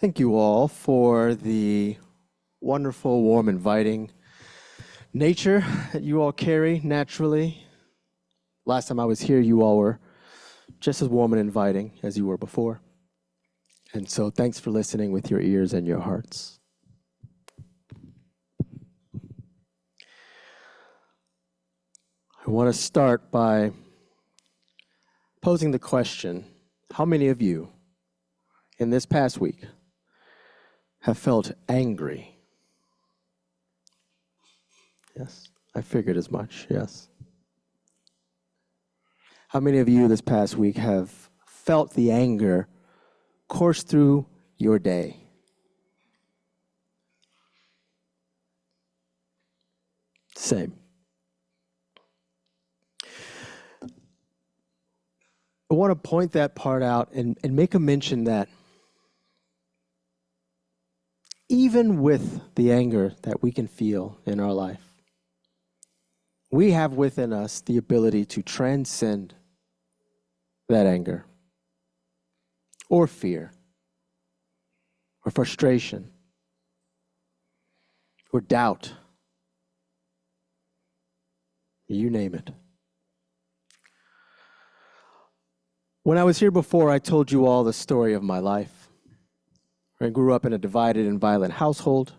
Thank you all for the wonderful, warm, inviting nature that you all carry naturally. Last time I was here, you all were just as warm and inviting as you were before. And so thanks for listening with your ears and your hearts. I want to start by posing the question, how many of you in this past week have felt angry? Yes, I figured as much, yes. How many of you this past week have felt the anger course through your day? Same. I want to point that part out and make a mention that even with the anger that we can feel in our life, we have within us the ability to transcend that anger, or fear, or frustration, or doubt. You name it. When I was here before, I told you all the story of my life. I grew up in a divided and violent household.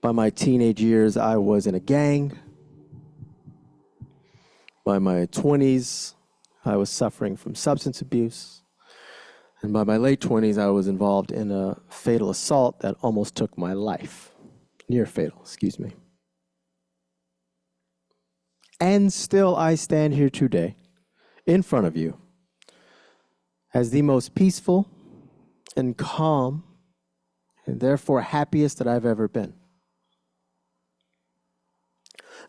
By my teenage years, I was in a gang. By my 20s, I was suffering from substance abuse. And by my late 20s, I was involved in a fatal assault that almost took my life. Near fatal, excuse me. And still I stand here today in front of you as the most peaceful and calm and therefore happiest that I've ever been.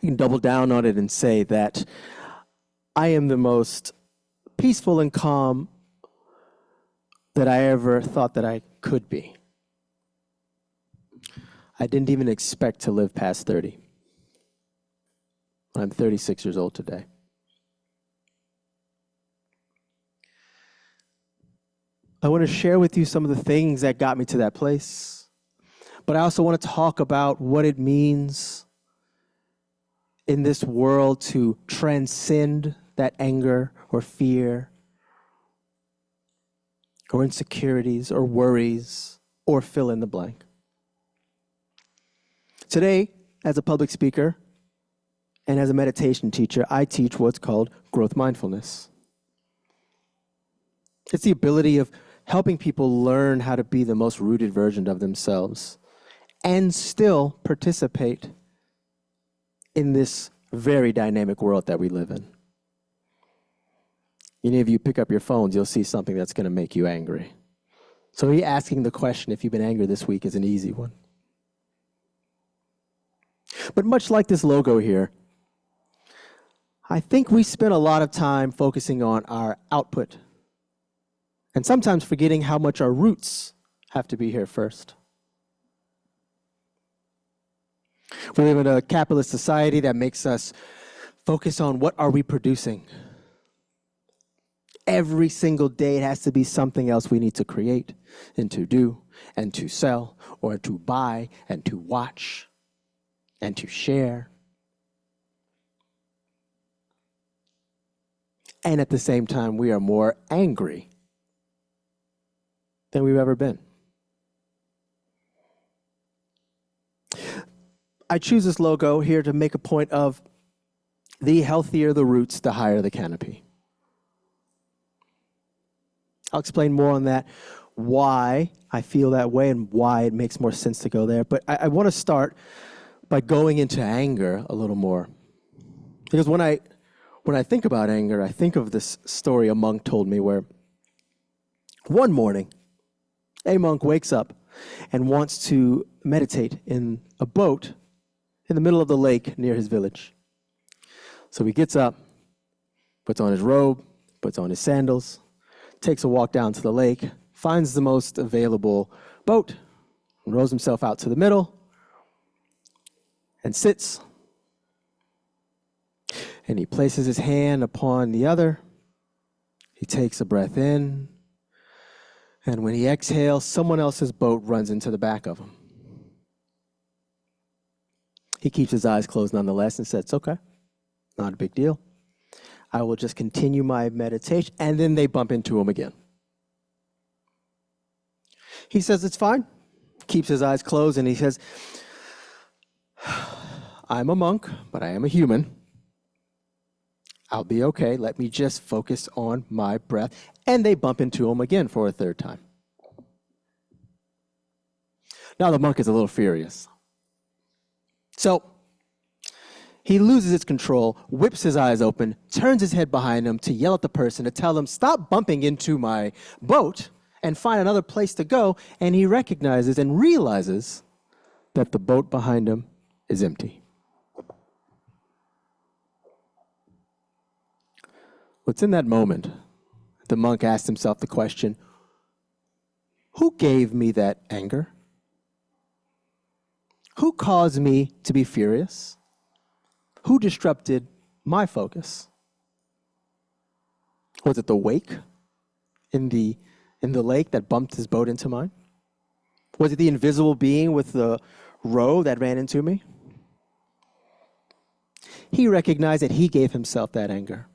I can double down on it and say that I am the most peaceful and calm that I ever thought that I could be. I didn't even expect to live past 30. I'm 36 years old today. I want to share with you some of the things that got me to that place, but I also want to talk about what it means in this world to transcend that anger or fear or insecurities or worries or fill in the blank. Today, as a public speaker and as a meditation teacher, I teach what's called growth mindfulness. It's the ability of helping people learn how to be the most rooted version of themselves and still participate in this very dynamic world that we live in. Any of you pick up your phones, you'll see something that's going to make you angry. So asking the question if you've been angry this week is an easy one. But much like this logo here, I think we spend a lot of time focusing on our output and sometimes forgetting how much our roots have to be here first. We live in a capitalist society that makes us focus on what are we producing. Every single day it has to be something else we need to create and to do and to sell or to buy and to watch and to share. And at the same time, we are more angry than we've ever been. I choose this logo here to make a point of the healthier the roots, the higher the canopy. I'll explain more on that, why I feel that way and why it makes more sense to go there. But I want to start by going into anger a little more. Because when I think about anger, I think of this story a monk told me where one morning, a monk wakes up and wants to meditate in a boat in the middle of the lake near his village. So he gets up, puts on his robe, puts on his sandals, takes a walk down to the lake, finds the most available boat, and rows himself out to the middle, and sits. And he places his hand upon the other. He takes a breath in And when he exhales, someone else's boat runs into the back of him. He keeps his eyes closed nonetheless and says, it's okay, not a big deal. I will just continue my meditation. And then they bump into him again. He says, it's fine. Keeps his eyes closed and he says, I'm a monk, but I am a human. I'll be okay. Let me just focus on my breath. And they bump into him again for a third time. Now the monk is a little furious. So he loses his control, whips his eyes open, turns his head behind him to yell at the person, to tell them, stop bumping into my boat and find another place to go. And he recognizes and realizes that the boat behind him is empty. What's in that moment? The monk asked himself the question, who gave me that anger? Who caused me to be furious? Who disrupted my focus? Was it the wake in the lake that bumped his boat into mine? Was it the invisible being with the row that ran into me? He recognized that he gave himself that anger.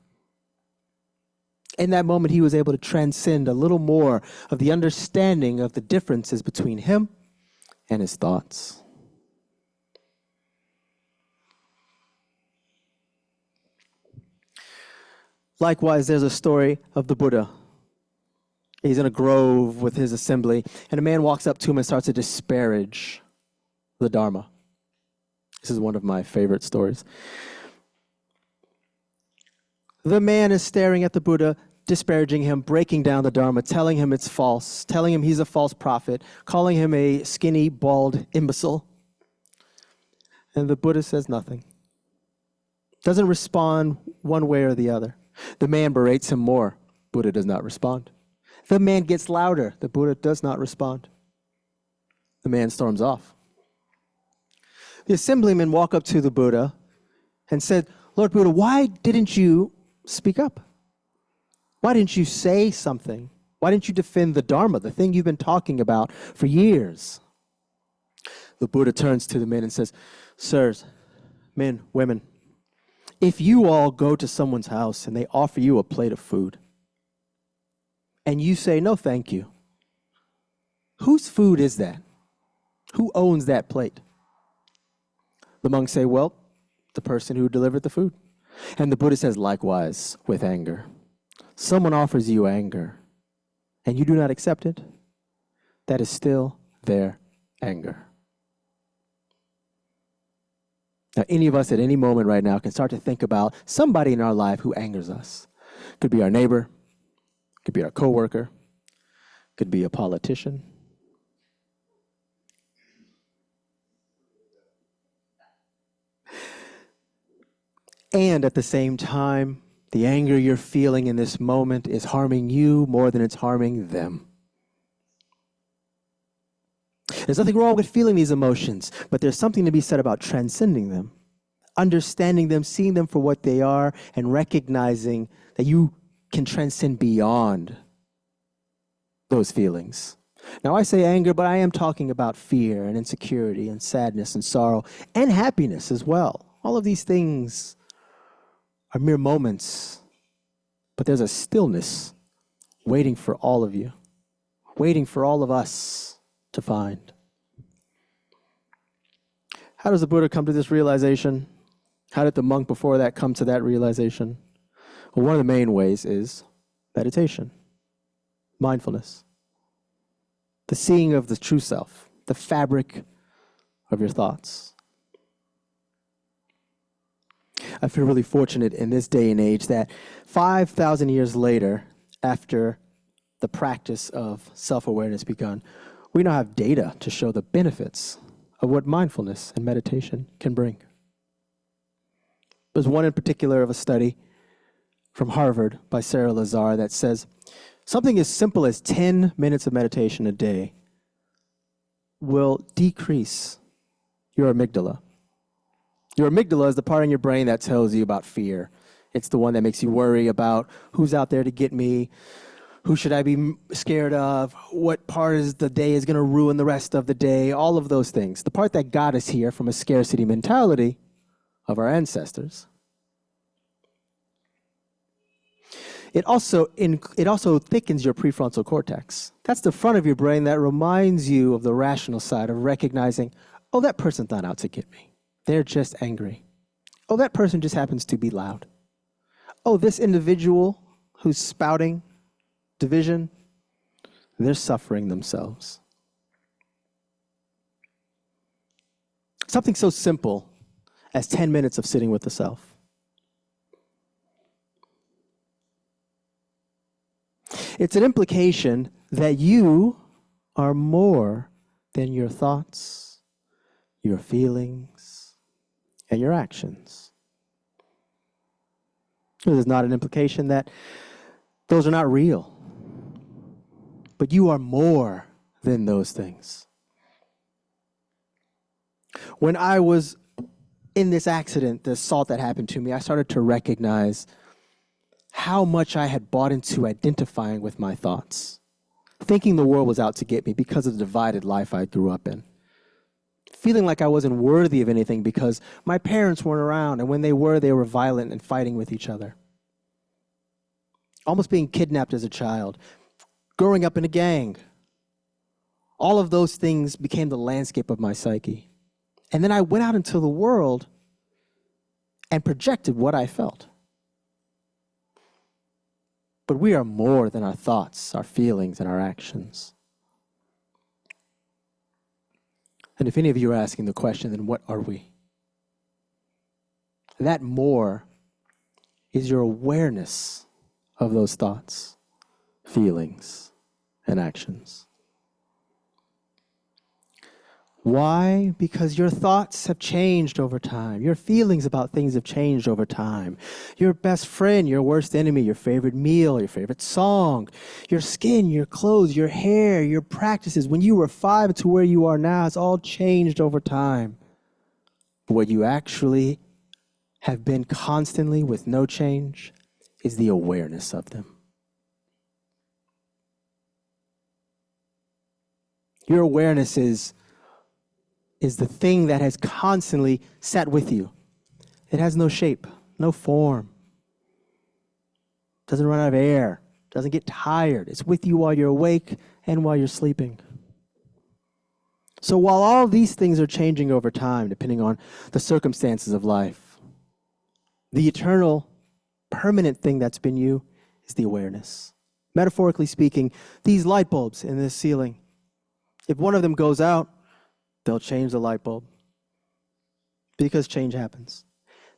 In that moment, he was able to transcend a little more of the understanding of the differences between him and his thoughts. Likewise, there's a story of the Buddha. He's in a grove with his assembly, and a man walks up to him and starts to disparage the Dharma. This is one of my favorite stories. The man is staring at the Buddha, disparaging him, breaking down the Dharma, telling him it's false, telling him he's a false prophet, calling him a skinny, bald imbecile. And the Buddha says nothing. Doesn't respond one way or the other. The man berates him more. Buddha does not respond. The man gets louder. The Buddha does not respond. The man storms off. The assemblymen walk up to the Buddha and said, Lord Buddha, why didn't you speak up? Why didn't you say something? Why didn't you defend the Dharma, the thing you've been talking about for years? The Buddha turns to the men and says, sirs, men, women, if you all go to someone's house and they offer you a plate of food and you say, no, thank you, whose food is that? Who owns that plate? The monks say, well, the person who delivered the food. And the Buddha says, likewise, with anger. Someone offers you anger, and you do not accept it, that is still their anger. Now, any of us at any moment right now can start to think about somebody in our life who angers us. Could be our neighbor, could be our coworker, could be a politician. And at the same time, the anger you're feeling in this moment is harming you more than it's harming them. There's nothing wrong with feeling these emotions, but there's something to be said about transcending them, understanding them, seeing them for what they are, and recognizing that you can transcend beyond those feelings. Now, I say anger, but I am talking about fear and insecurity and sadness and sorrow and happiness as well. All of these things are mere moments, but there's a stillness waiting for all of you, waiting for all of us to find. How does the Buddha come to this realization? How did the monk before that come to that realization? Well, one of the main ways is meditation, mindfulness, the seeing of the true self, the fabric of your thoughts. I feel really fortunate in this day and age that 5,000 years later, after the practice of self-awareness begun, we now have data to show the benefits of what mindfulness and meditation can bring. There's one in particular of a study from Harvard by Sarah Lazar that says something as simple as 10 minutes of meditation a day will decrease your amygdala. Your amygdala is the part in your brain that tells you about fear. It's the one that makes you worry about who's out there to get me, Who should I be scared of? What part of the day is going to ruin the rest of the day? All of those things. The part that got us here from a scarcity mentality of our ancestors. It also thickens your prefrontal cortex. That's the front of your brain that reminds you of the rational side of recognizing, oh, that person's not out to get me. They're just angry. Oh, that person just happens to be loud. Oh, this individual who's spouting division, they're suffering themselves. Something so simple as 10 minutes of sitting with the self. It's an implication that you are more than your thoughts, your feelings, and your actions. It is not an implication that those are not real, but you are more than those things. When I was in this accident, the assault that happened to me, I started to recognize how much I had bought into identifying with my thoughts, thinking the world was out to get me because of the divided life I grew up in, feeling like I wasn't worthy of anything because my parents weren't around, and when they were violent and fighting with each other. Almost being kidnapped as a child, growing up in a gang. All of those things became the landscape of my psyche. And then I went out into the world and projected what I felt. But we are more than our thoughts, our feelings, and our actions. And if any of you are asking the question, then what are we? That more is your awareness of those thoughts, feelings, and actions. Why? Because your thoughts have changed over time. Your feelings about things have changed over time. Your best friend, your worst enemy, your favorite meal, your favorite song, your skin, your clothes, your hair, your practices, when you were 5 to where you are now, it's all changed over time. But what you actually have been constantly with no change is the awareness of them. Your awareness is the thing that has constantly sat with you. It has no shape, no form. Doesn't run out of air, doesn't get tired. It's with you while you're awake and while you're sleeping. So while all these things are changing over time, depending on the circumstances of life, the eternal, permanent thing that's been you is the awareness. Metaphorically speaking, these light bulbs in this ceiling, if one of them goes out, they'll change the light bulb because change happens.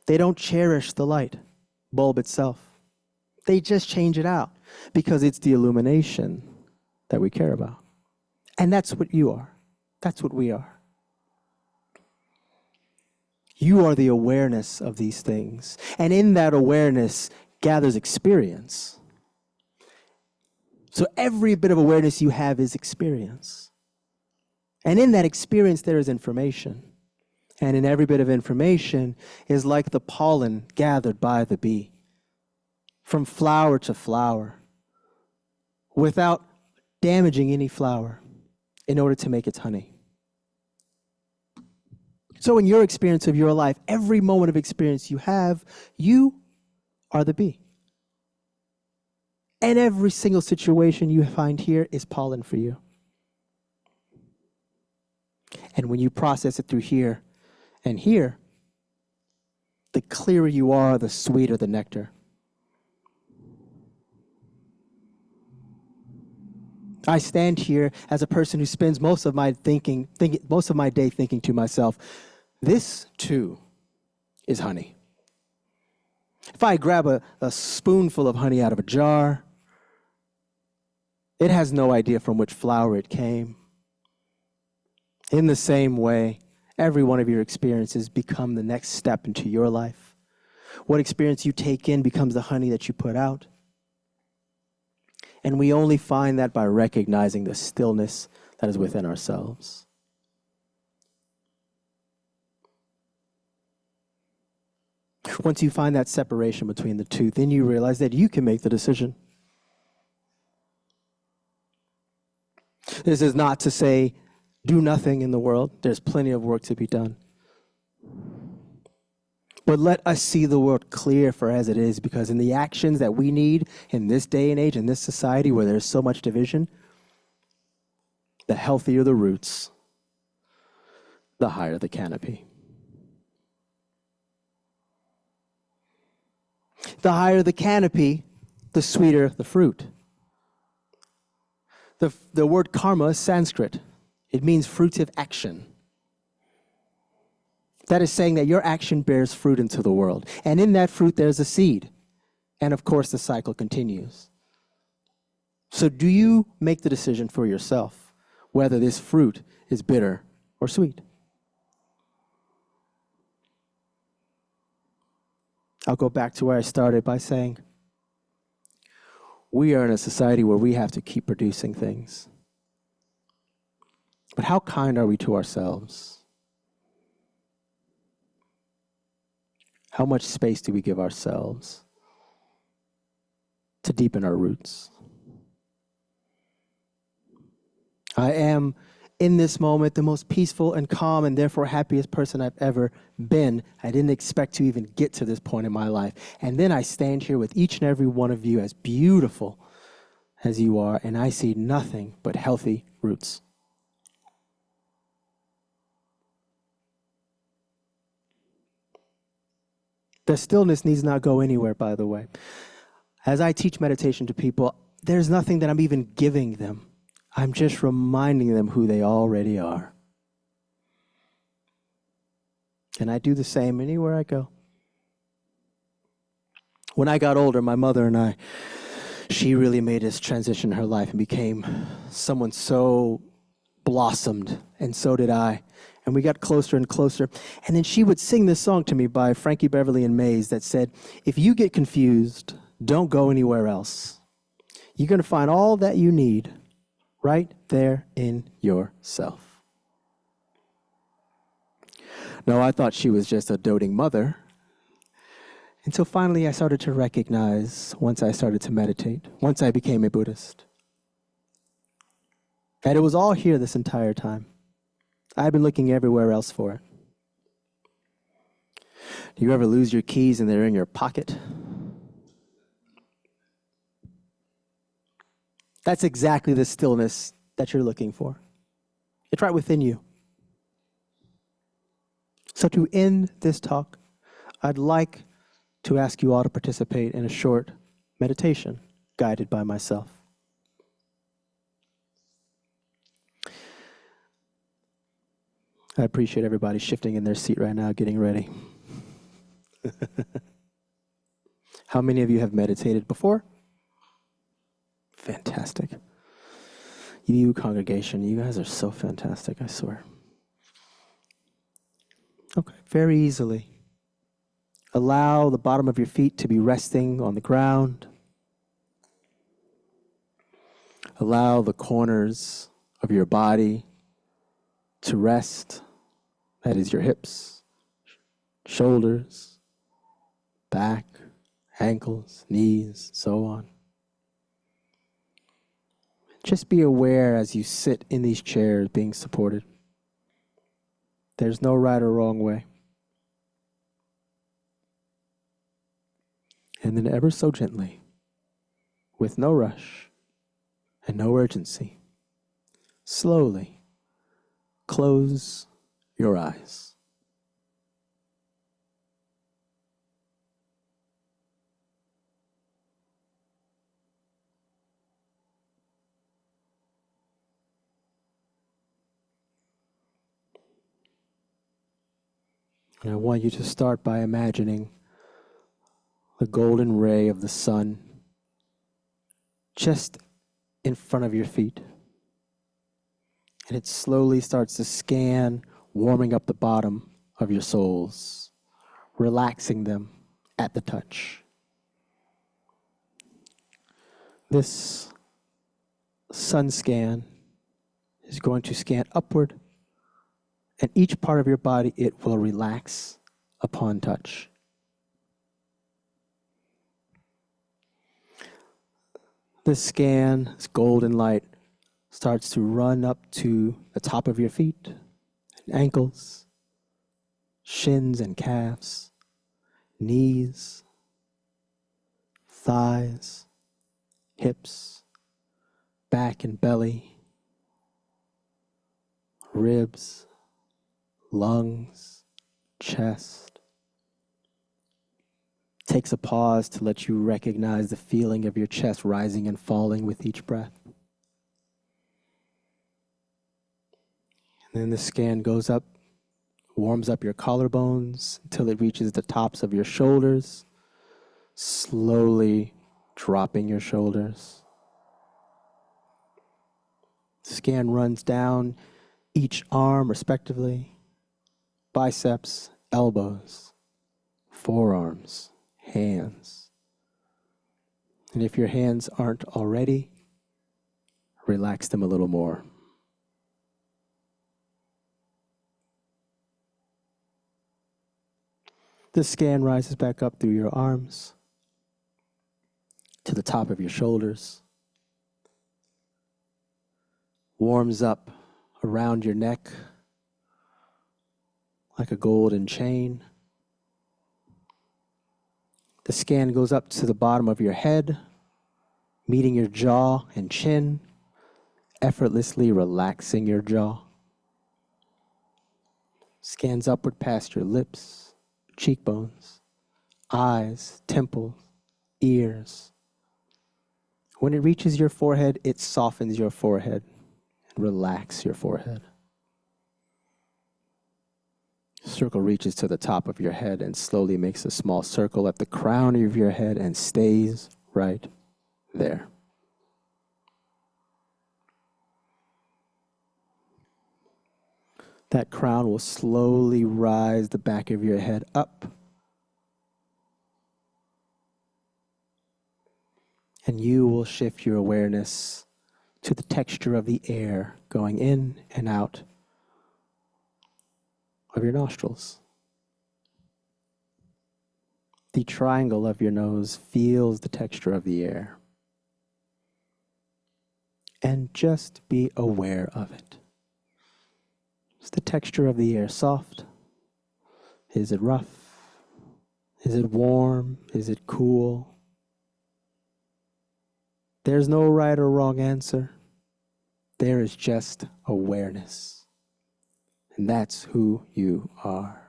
They don't cherish the light bulb itself. They just change it out because it's the illumination that we care about. And that's what you are. That's what we are. You are the awareness of these things. And in that awareness gathers experience. So every bit of awareness you have is experience. And in that experience, there is information. And in every bit of information is like the pollen gathered by the bee, from flower to flower, without damaging any flower in order to make its honey. So in your experience of your life, every moment of experience you have, you are the bee. And every single situation you find here is pollen for you. And when you process it through here and here, the clearer you are, the sweeter the nectar. I stand here as a person who spends most of my day thinking to myself, this too is honey. If I grab a spoonful of honey out of a jar, it has no idea from which flower it came. In the same way, every one of your experiences become the next step into your life. What experience you take in becomes the honey that you put out. And we only find that by recognizing the stillness that is within ourselves. Once you find that separation between the two, then you realize that you can make the decision. This is not to say do nothing in the world. There's plenty of work to be done. But let us see the world clear for as it is, because in the actions that we need in this day and age, in this society where there's so much division, the healthier the roots, the higher the canopy. The higher the canopy, the sweeter the fruit. The word karma is Sanskrit. It means fruitive action. That is saying that your action bears fruit into the world. And in that fruit, there's a seed. And of course, the cycle continues. So do you make the decision for yourself whether this fruit is bitter or sweet? I'll go back to where I started by saying, we are in a society where we have to keep producing things. But how kind are we to ourselves? How much space do we give ourselves to deepen our roots? I am, in this moment, the most peaceful and calm and therefore happiest person I've ever been. I didn't expect to even get to this point in my life. And then I stand here with each and every one of you, as beautiful as you are, and I see nothing but healthy roots. The stillness needs not go anywhere, by the way. As I teach meditation to people, there's nothing that I'm even giving them. I'm just reminding them who they already are. And I do the same anywhere I go. When I got older, my mother and I, she really made this transition in her life and became someone so blossomed, and so did I. And we got closer and closer. And then she would sing this song to me by Frankie Beverly and Mays that said, if you get confused, don't go anywhere else. You're going to find all that you need right there in yourself. No, I thought she was just a doting mother. Until finally I started to recognize, once I started to meditate, once I became a Buddhist, that it was all here this entire time. I've been looking everywhere else for it. Do you ever lose your keys and they're in your pocket? That's exactly the stillness that you're looking for. It's right within you. So to end this talk, I'd like to ask you all to participate in a short meditation guided by myself. I appreciate everybody shifting in their seat right now, getting ready. How many of you have meditated before? Fantastic. You congregation, you guys are so fantastic, I swear. Okay, very easily. Allow the bottom of your feet to be resting on the ground. Allow the corners of your body to rest. That is your hips, shoulders, back, ankles, knees, so on. Just be aware as you sit in these chairs being supported. There's no right or wrong way. And then ever so gently, with no rush and no urgency, slowly close your eyes. And I want you to start by imagining the golden ray of the sun just in front of your feet. And it slowly starts to scan, warming up the bottom of your soles, relaxing them at the touch. This sun scan is going to scan upward, and each part of your body, it will relax upon touch. This scan, this golden light, starts to run up to the top of your feet, and ankles, shins and calves, knees, thighs, hips, back and belly, ribs, lungs, chest. Takes a pause to let you recognize the feeling of your chest rising and falling with each breath. And then the scan goes up, warms up your collarbones until it reaches the tops of your shoulders, slowly dropping your shoulders. The scan runs down each arm respectively, biceps, elbows, forearms, hands. And if your hands aren't already, relax them a little more. The scan rises back up through your arms to the top of your shoulders, warms up around your neck like a golden chain. The scan goes up to the bottom of your head, meeting your jaw and chin, effortlessly relaxing your jaw. Scans upward past your lips, cheekbones, eyes, temples, ears. When it reaches your forehead, it softens your forehead and relaxes your forehead. Circle reaches to the top of your head and slowly makes a small circle at the crown of your head and stays right there. That crown will slowly rise the back of your head up. And you will shift your awareness to the texture of the air going in and out of your nostrils. The triangle of your nose feels the texture of the air. And just be aware of it. Is the texture of the air soft? Is it rough? Is it warm? Is it cool? There's no right or wrong answer. There is just awareness. And that's who you are.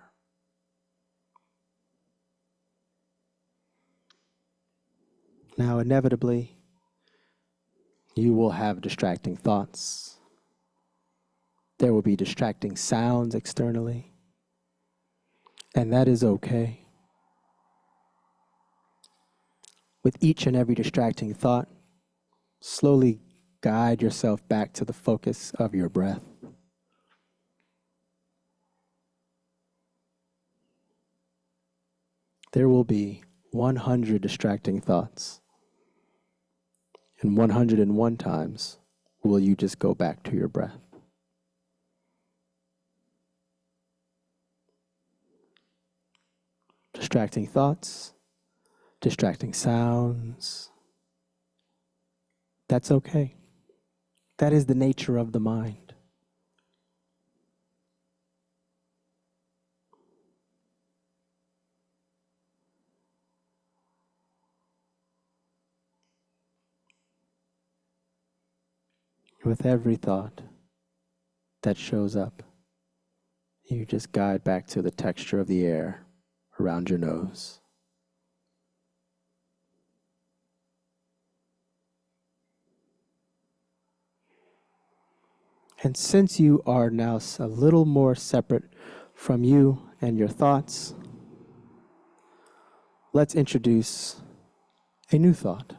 Now, inevitably, you will have distracting thoughts. There will be distracting sounds externally. And that is okay. With each and every distracting thought, slowly guide yourself back to the focus of your breath. There will be 100 distracting thoughts. And 101 times will you just go back to your breath. Distracting thoughts, distracting sounds. That's okay. That is the nature of the mind. With every thought that shows up, you just guide back to the texture of the air around your nose. And since you are now a little more separate from you and your thoughts, let's introduce a new thought.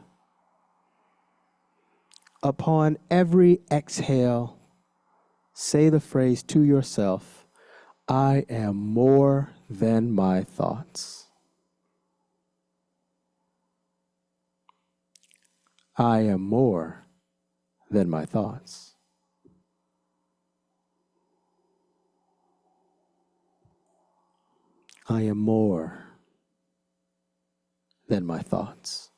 Upon every exhale, say the phrase to yourself, I am more than my thoughts. I am more than my thoughts. I am more than my thoughts.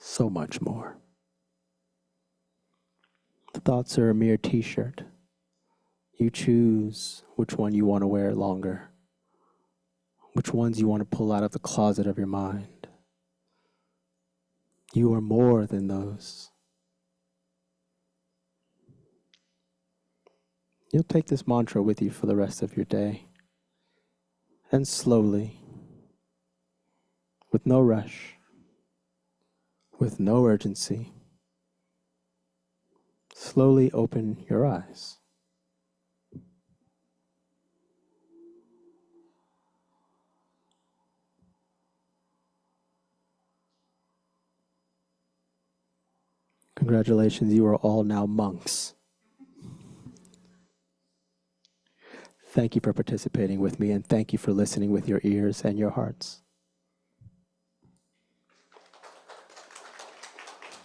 so much more. The thoughts are a mere t-shirt. You choose which one you want to wear longer, which ones you want to pull out of the closet of your mind. You are more than those. You'll take this mantra with you for the rest of your day. And slowly, with no rush, with no urgency, slowly open your eyes. Congratulations, you are all now monks. Thank you for participating with me, and thank you for listening with your ears and your hearts.